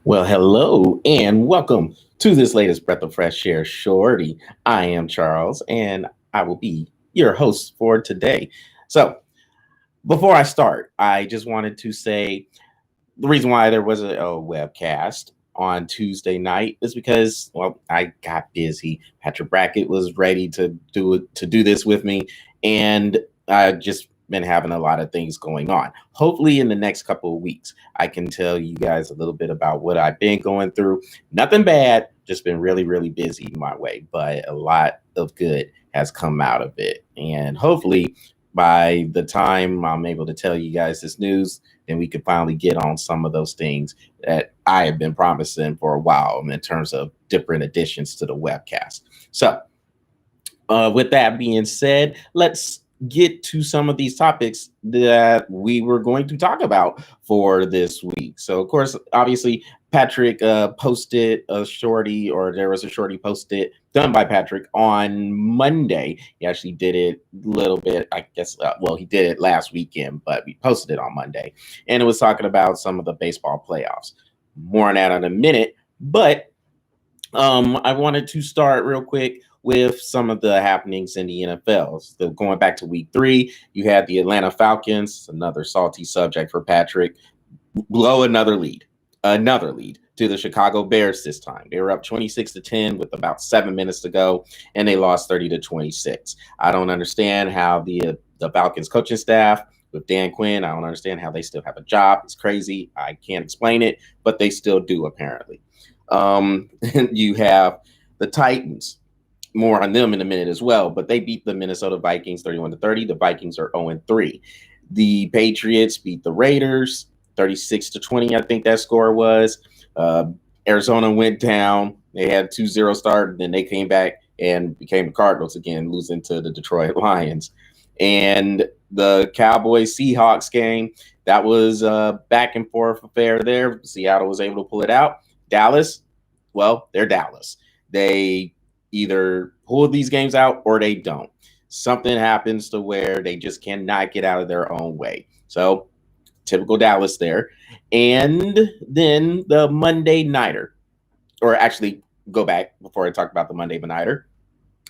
Well, hello and welcome to this latest Breath of Fresh Air Shorty. I am Charles and I will be your host for today. So, before I start, I just wanted to say the reason why there was a webcast on Tuesday night is because, well, I got busy. Patrick Brackett was ready to do this with me, and I just been having a lot of things going on. Hopefully, in the next couple of weeks, I can tell you guys a little bit about what I've been going through. Nothing bad, just been really, really busy my way, but a lot of good has come out of it, and hopefully. By the time I'm able to tell you guys this news, then we could finally get on some of those things that I have been promising for a while in terms of different additions to the webcast. So, with that being said, let's get to some of these topics that we were going to talk about for this week. So, of course, obviously, Patrick posted a shorty, or there was a shorty posted done by Patrick on Monday. He actually did it a little bit, I guess. Well, he did it last weekend, but we posted it on Monday, and it was talking about some of the baseball playoffs. More on that in a minute, but I wanted to start real quick with some of the happenings in the NFL. So going back to week 3, you had the Atlanta Falcons, another salty subject for Patrick, blow another lead to the Chicago Bears this time. They were up 26-10 with about 7 minutes to go, and they lost 30-26. I don't understand how the Falcons coaching staff with Dan Quinn, I don't understand how they still have a job. It's crazy. I can't explain it, but they still do apparently. You have the Titans. More on them in a minute as well, but they beat the Minnesota Vikings 31-30. The Vikings are 0-3. The Patriots beat the Raiders 36-20. I think that score was. Arizona went down. They had 2-0 start, and then they came back and became the Cardinals again, losing to the Detroit Lions. And the Cowboys Seahawks game, that was a back and forth affair there. Seattle was able to pull it out. Dallas, well, they're Dallas. They either pull these games out or they don't. Something happens to where they just cannot get out of their own way. So, typical Dallas there. And then the Monday Nighter, or actually, go back before I talk about the Monday Nighter.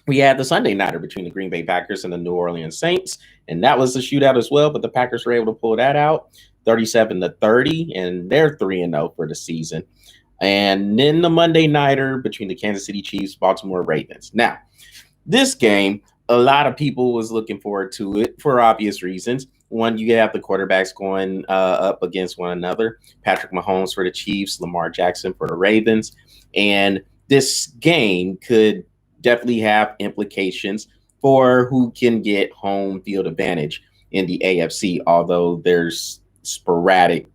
We had the Sunday Nighter between the Green Bay Packers and the New Orleans Saints, and that was a shootout as well, but the Packers were able to pull that out 37-30, and they're 3-0 for the season. And then the Monday Nighter between the Kansas City Chiefs, Baltimore Ravens. Now, this game, a lot of people was looking forward to it for obvious reasons. One, you have the quarterbacks going up against one another. Patrick Mahomes for the Chiefs, Lamar Jackson for the Ravens. And this game could definitely have implications for who can get home field advantage in the AFC, although there's sporadic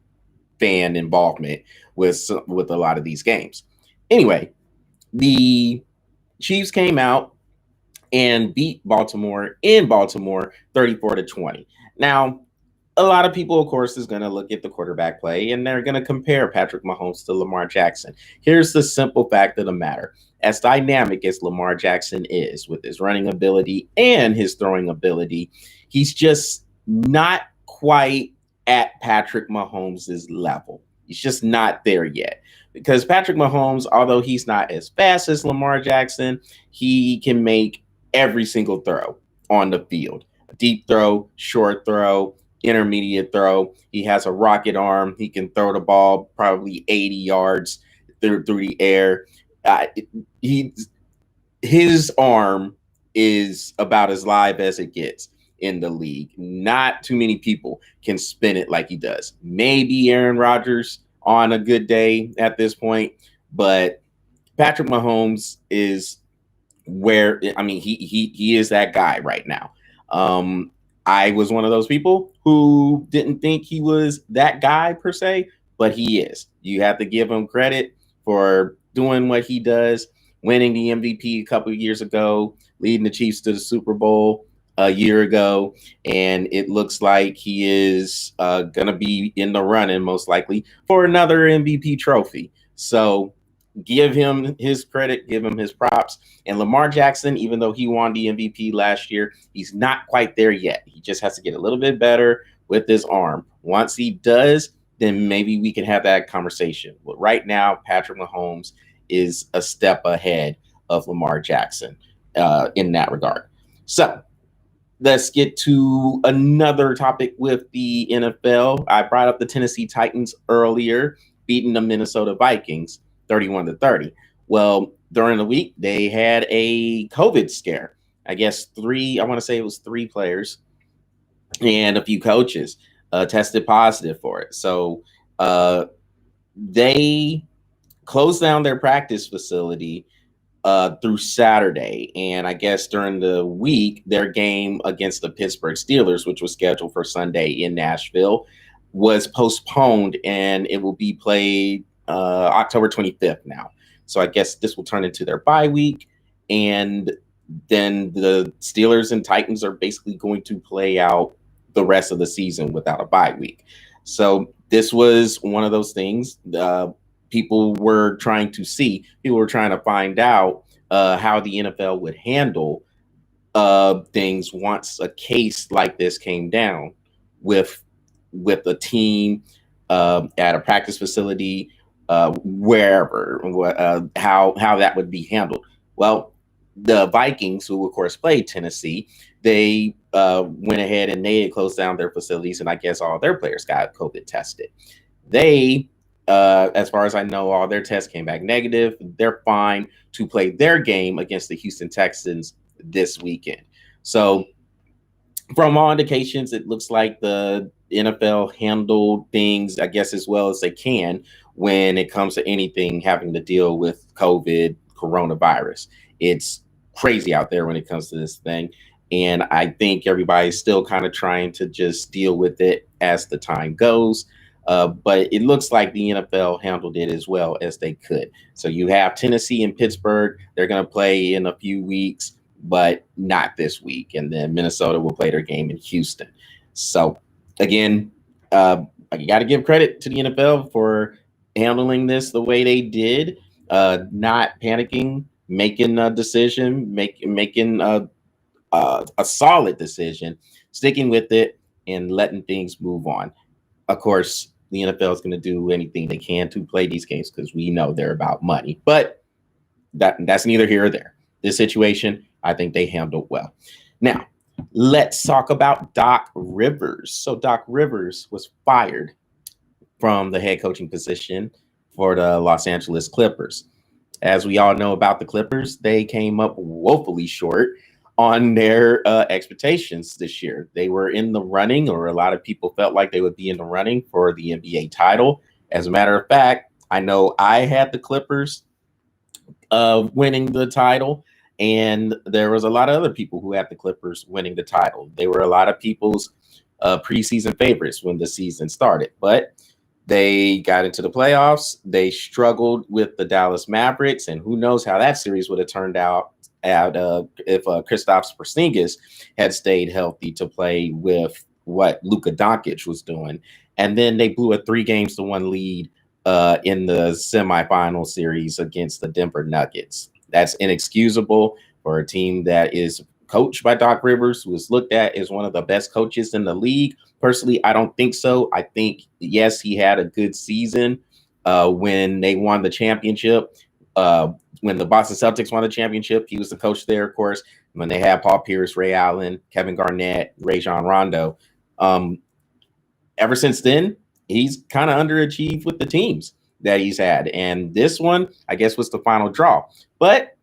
fan involvement with a lot of these games. Anyway, the Chiefs came out and beat Baltimore in Baltimore 34-20. Now, a lot of people, of course, is going to look at the quarterback play and they're going to compare Patrick Mahomes to Lamar Jackson. Here's the simple fact of the matter. As dynamic as Lamar Jackson is with his running ability and his throwing ability, he's just not quite at Patrick Mahomes' level. He's just not there yet. Because Patrick Mahomes, although he's not as fast as Lamar Jackson, he can make every single throw on the field. Deep throw, short throw, intermediate throw. He has a rocket arm. He can throw the ball probably 80 yards through the air. His arm is about as live as it gets in the league. Not too many people can spin it like he does. Maybe Aaron Rodgers on a good day at this point, but Patrick Mahomes is where, I mean, he is that guy right now. I was one of those people who didn't think he was that guy per se, but he is. You have to give him credit for doing what he does, winning the MVP a couple of years ago, leading the Chiefs to the Super Bowl a year ago, and it looks like he is going to be in the running most likely for another MVP trophy. So give him his credit, give him his props. And Lamar Jackson, even though he won the MVP last year, he's not quite there yet. He just has to get a little bit better with his arm. Once he does, then maybe we can have that conversation. But right now, Patrick Mahomes is a step ahead of Lamar Jackson in that regard. So let's get to another topic with the NFL. I brought up the Tennessee Titans earlier, beating the Minnesota Vikings 31-30. Well, during the week, they had a COVID scare. I guess I want to say it was three players and a few coaches tested positive for it. So they closed down their practice facility through Saturday. And I guess during the week, their game against the Pittsburgh Steelers, which was scheduled for Sunday in Nashville, was postponed and it will be played October 25th now. So I guess this will turn into their bye week. And then the Steelers and Titans are basically going to play out the rest of the season without a bye week. So this was one of those things. People were trying to find out how the NFL would handle things once a case like this came down with a team at a practice facility, wherever, how that would be handled. Well, the Vikings, who of course played Tennessee, they went ahead and they closed down their facilities, and I guess all their players got COVID tested. They as far as I know, all their tests came back negative. They're fine to play their game against the Houston Texans this weekend. So, from all indications, it looks like the NFL handled things, I guess, as well as they can when it comes to anything having to deal with COVID, coronavirus. It's crazy out there when it comes to this thing. And I think everybody's still kind of trying to just deal with it as the time goes. But it looks like the NFL handled it as well as they could. So you have Tennessee and Pittsburgh. They're going to play in a few weeks, but not this week. And then Minnesota will play their game in Houston. So again, you got to give credit to the NFL for handling this the way they did, not panicking, making a decision, making a solid decision, sticking with it, and letting things move on. Of course, the NFL is going to do anything they can to play these games because we know they're about money. But that's neither here or there. This situation, I think they handled well. Now, let's talk about Doc Rivers. So Doc Rivers was fired from the head coaching position for the Los Angeles Clippers. As we all know about the Clippers, they came up woefully short on their expectations this year. They were in the running, or a lot of people felt like they would be in the running for the NBA title. As a matter of fact, I know I had the Clippers winning the title, and there was a lot of other people who had the Clippers winning the title. They were a lot of people's preseason favorites when the season started, but they got into the playoffs. They struggled with the Dallas Mavericks, and who knows how that series would have turned out if Kristaps Porzingis had stayed healthy to play with what Luka Doncic was doing. And then they blew a 3-1 lead in the semifinal series against the Denver Nuggets. That's inexcusable for a team that is coached by Doc Rivers, who is looked at as one of the best coaches in the league. Personally, I don't think so. I think, yes, he had a good season when they won the championship. When the Boston Celtics won the championship, he was the coach there, of course. When they had Paul Pierce, Ray Allen, Kevin Garnett, Rajon Rondo. Ever since then, he's kind of underachieved with the teams that he's had. And this one, I guess, was the final draw. But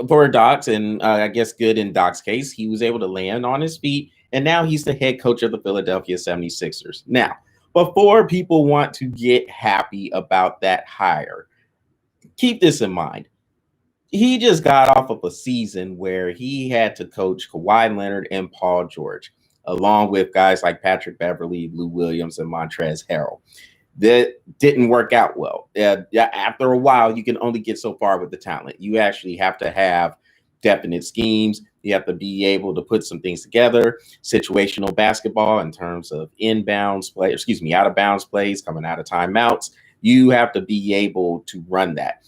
for Doc's, and I guess good in Doc's case, he was able to land on his feet. And now he's the head coach of the Philadelphia 76ers. Now, before people want to get happy about that hire, keep this in mind. He just got off of a season where he had to coach Kawhi Leonard and Paul George, along with guys like Patrick Beverley, Lou Williams, and Montrezl Harrell. That didn't work out well. After a while, you can only get so far with the talent. You actually have to have definite schemes. You have to be able to put some things together. Situational basketball in terms of out of bounds plays, coming out of timeouts. You have to be able to run that.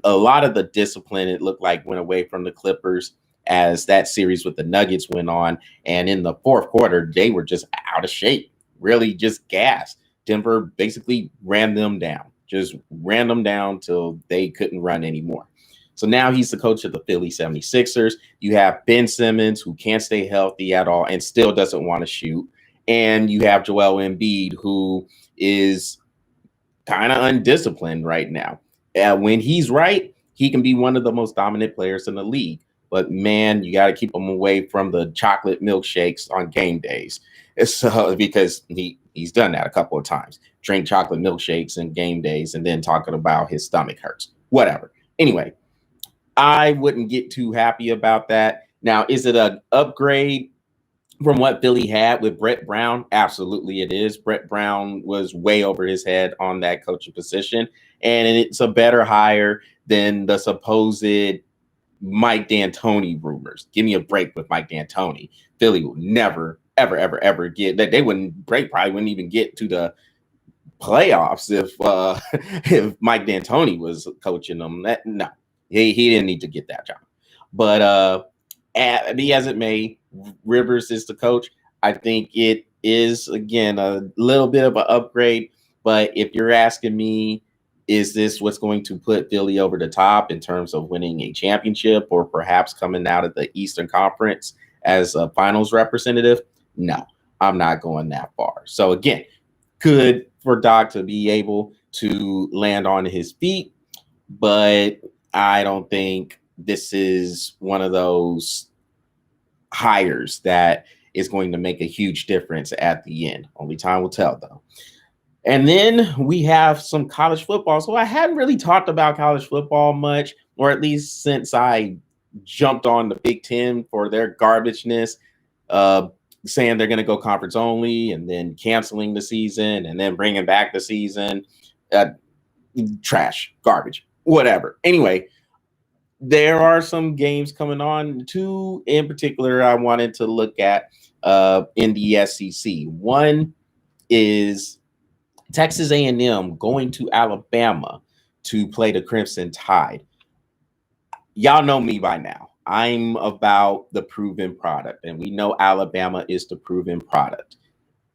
A lot of the discipline, it looked like, went away from the Clippers as that series with the Nuggets went on. And in the fourth quarter, they were just out of shape, really just gassed. Denver basically ran them down, just ran them down till they couldn't run anymore. So now he's the coach of the Philly 76ers. You have Ben Simmons, who can't stay healthy at all and still doesn't want to shoot. And you have Joel Embiid, who is kind of undisciplined right now. When he's right, he can be one of the most dominant players in the league. But man, you got to keep him away from the chocolate milkshakes on game days. So because he's done that a couple of times, drink chocolate milkshakes and game days, and then talking about his stomach hurts. Whatever. Anyway, I wouldn't get too happy about that. Now, is it an upgrade from what Philly had with Brett Brown? Absolutely it is. Brett Brown was way over his head on that coaching position, and it's a better hire than the supposed Mike D'Antoni rumors. Give me a break with Mike D'Antoni. Philly will never, ever, ever, ever get that. They wouldn't break, probably wouldn't even get to the playoffs if Mike D'Antoni was coaching them. No, he didn't need to get that job. But be as it may, Rivers is the coach. I think it is, again, a little bit of an upgrade. But if you're asking me, is this what's going to put Philly over the top in terms of winning a championship or perhaps coming out of the Eastern Conference as a finals representative? No, I'm not going that far. So again, good for Doc to be able to land on his feet, but I don't think this is one of those hires that is going to make a huge difference at the end. Only time will tell, though. And then we have some college football. So I hadn't really talked about college football much, or at least since I jumped on the Big Ten for their garbageness, saying they're going to go conference only and then canceling the season and then bringing back the season. Trash, garbage, whatever. Anyway, there are some games coming on. Two in particular I wanted to look at in the SEC. One is Texas A&M going to Alabama to play the Crimson Tide. Y'all know me by now. I'm about the proven product, and we know Alabama is the proven product.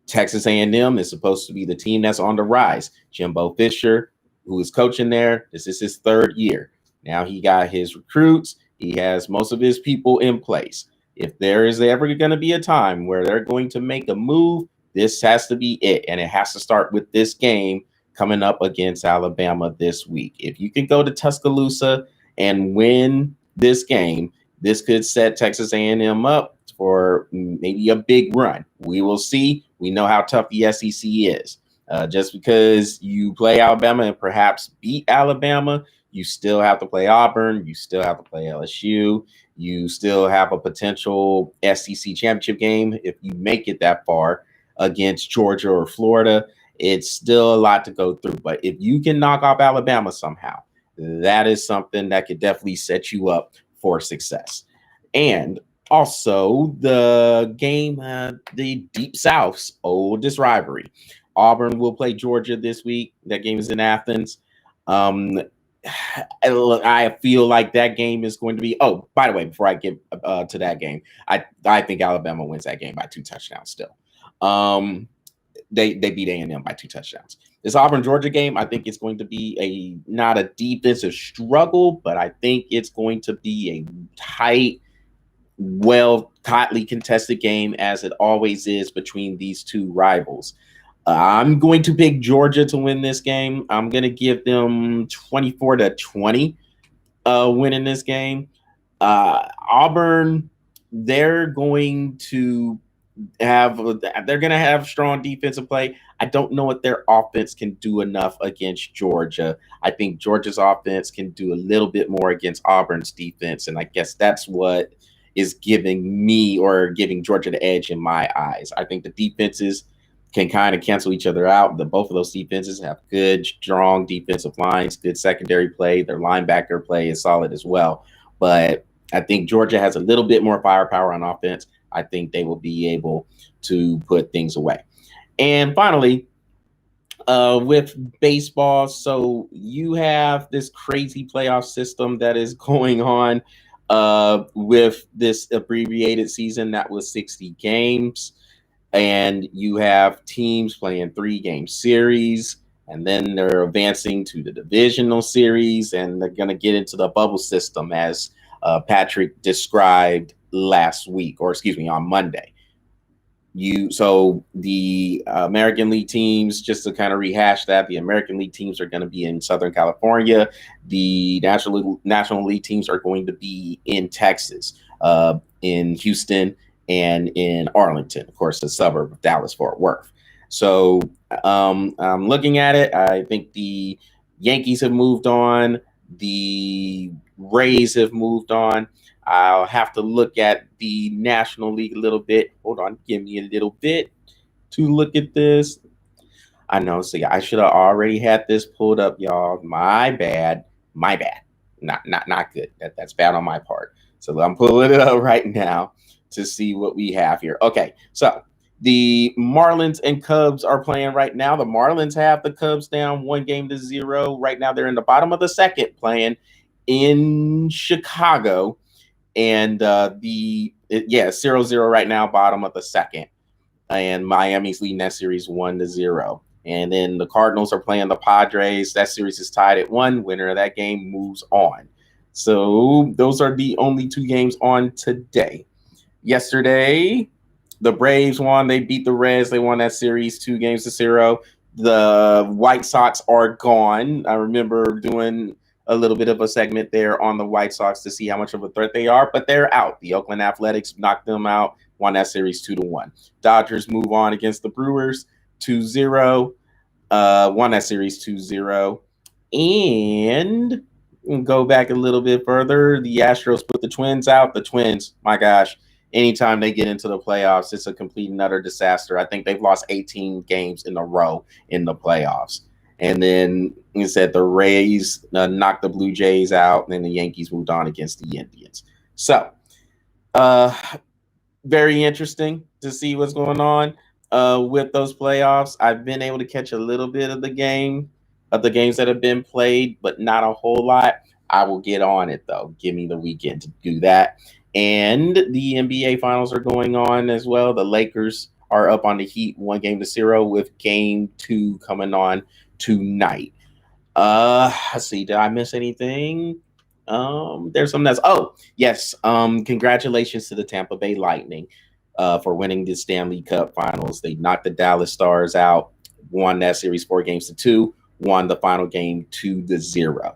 Texas A&M is supposed to be the team that's on the rise. Jimbo Fisher, who is coaching there, this is his third year. Now he got his recruits. He has most of his people in place. If there is ever going to be a time where they're going to make a move, this has to be it, and it has to start with this game coming up against Alabama this week. If you can go to Tuscaloosa and win this game, this could set Texas A&M up for maybe a big run. We will see. We know how tough the SEC is. Just because you play Alabama and perhaps beat Alabama, you still have to play Auburn. You still have to play LSU. You still have a potential SEC championship game if you make it that far against Georgia or Florida. It's still a lot to go through. But if you can knock off Alabama somehow, that is something that could definitely set you up for success. And also the game, the Deep South's oldest rivalry. Auburn will play Georgia this week. That game is in Athens. I feel like that game is going to be. Oh, by the way, before I get to that game, I think Alabama wins that game by 2 touchdowns. Still, they beat A&M by 2 touchdowns. This Auburn Georgia game, I think it's going to be not a defensive struggle, but I think it's going to be a tight, tightly contested game, as it always is between these two rivals. I'm going to pick Georgia to win this game. I'm going to give them 24-20 winning this game. Auburn, they're going to have strong defensive play. I don't know if their offense can do enough against Georgia. I think Georgia's offense can do a little bit more against Auburn's defense, and I guess that's what is giving Georgia the edge in my eyes. I think the defenses can kind of cancel each other out. Both of those defenses have good, strong defensive lines, good secondary play. Their linebacker play is solid as well. But I think Georgia has a little bit more firepower on offense. I think they will be able to put things away. And finally, with baseball, so you have this crazy playoff system that is going on with this abbreviated season that was 60 games. and you have teams playing 3-game series, and then they're advancing to the divisional series, and they're going to get into the bubble system as Patrick described last week, or excuse me, on Monday. So the American League teams, just to kind of rehash that, the American League teams are going to be in Southern California. The National League teams are going to be in Texas, in Houston, and in Arlington, of course, the suburb of Dallas-Fort Worth. So I'm looking at it. I think the Yankees have moved on. The Rays have moved on. I'll have to look at the National League a little bit. Hold on, give me a little bit to look at this. I know, see, I should have already had this pulled up, y'all. My bad. My bad. Not good. That's bad on my part. So I'm pulling it up right now to see what we have here. Okay, so the Marlins and Cubs are playing right now. The Marlins have the Cubs down 1-0. Right now, they're in the bottom of the second, playing in Chicago. And 0-0 right now, bottom of the second. And Miami's leading that series 1-0. And then the Cardinals are playing the Padres. That series is tied at 1. Winner of that game moves on. So those are the only 2 games on today. Yesterday, the Braves won. They beat the Reds. They won that series 2-0. The White Sox are gone. I remember doing a little bit of a segment there on the White Sox to see how much of a threat they are, but they're out. The Oakland Athletics knocked them out, won that series 2-1. Dodgers move on against the Brewers 2-0, won that series 2-0. And go back a little bit further, the Astros put the Twins out. The Twins, my gosh, anytime they get into the playoffs, it's a complete and utter disaster. I think they've lost 18 games in a row in the playoffs. And then you said the Rays knocked the Blue Jays out, and then the Yankees moved on against the Indians. So, very interesting to see what's going on with those playoffs. I've been able to catch a little bit of the games that have been played, but not a whole lot. I will get on it, though. Give me the weekend to do that. And the NBA Finals are going on as well. The Lakers are up on the Heat 1-0 with Game 2 coming on tonight. Let's see, did I miss anything? There's something else. Oh, yes. Congratulations to the Tampa Bay Lightning for winning the Stanley Cup Finals. They knocked the Dallas Stars out, won that series 4-2, won the final game 2-0.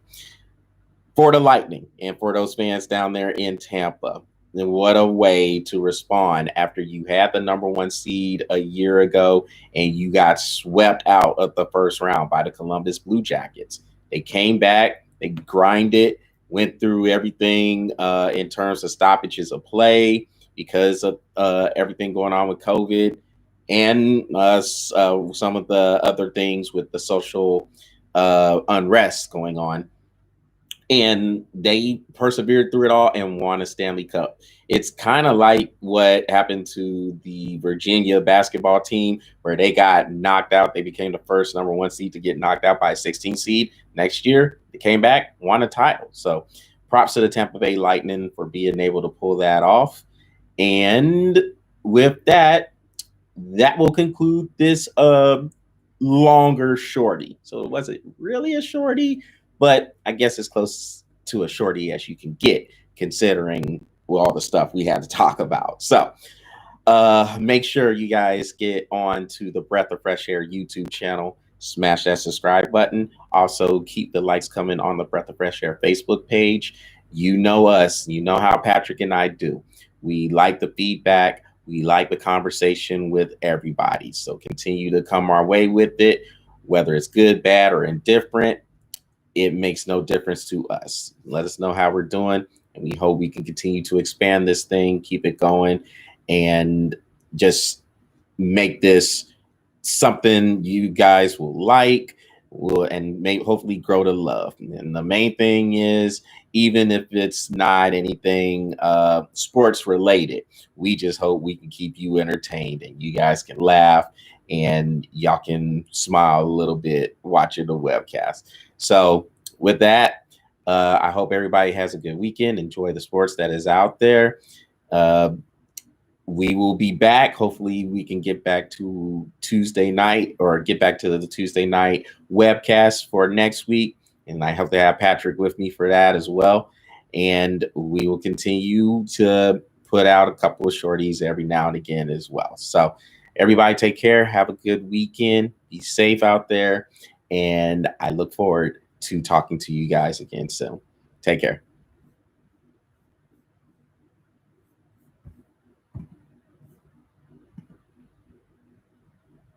For the Lightning and for those fans down there in Tampa, and what a way to respond after you had the number 1 seed a year ago and you got swept out of the first round by the Columbus Blue Jackets. They came back, they grinded, went through everything in terms of stoppages of play because of everything going on with COVID and some of the other things with the social unrest going on. And they persevered through it all and won a Stanley Cup. It's kind of like what happened to the Virginia basketball team where they got knocked out. They became the first number 1 seed to get knocked out by a 16 seed. Next year, they came back, won a title. So props to the Tampa Bay Lightning for being able to pull that off. And with that, that will conclude this longer shorty. So was it really a shorty? But I guess it's close to a shorty as you can get, considering all the stuff we had to talk about. So make sure you guys get on to the Breath of Fresh Air YouTube channel. Smash that subscribe button. Also, keep the likes coming on the Breath of Fresh Air Facebook page. You know us. You know how Patrick and I do. We like the feedback. We like the conversation with everybody. So continue to come our way with it, whether it's good, bad, or indifferent. It makes no difference to us. Let us know how we're doing, and we hope we can continue to expand this thing, keep it going, and just make this something you guys will like, and may hopefully grow to love. And the main thing is, even if it's not anything sports related, we just hope we can keep you entertained and you guys can laugh and y'all can smile a little bit watching the webcast. So with that, I hope everybody has a good weekend. Enjoy the sports that is out there. we will be back. Hopefully we can get back to Tuesday night, or get back to the Tuesday night webcast for next week. And I hope to have Patrick with me for that as well. And we will continue to put out a couple of shorties every now and again as well. So everybody take care. Have a good weekend. Be safe out there. And I look forward to talking to you guys again soon. Take care.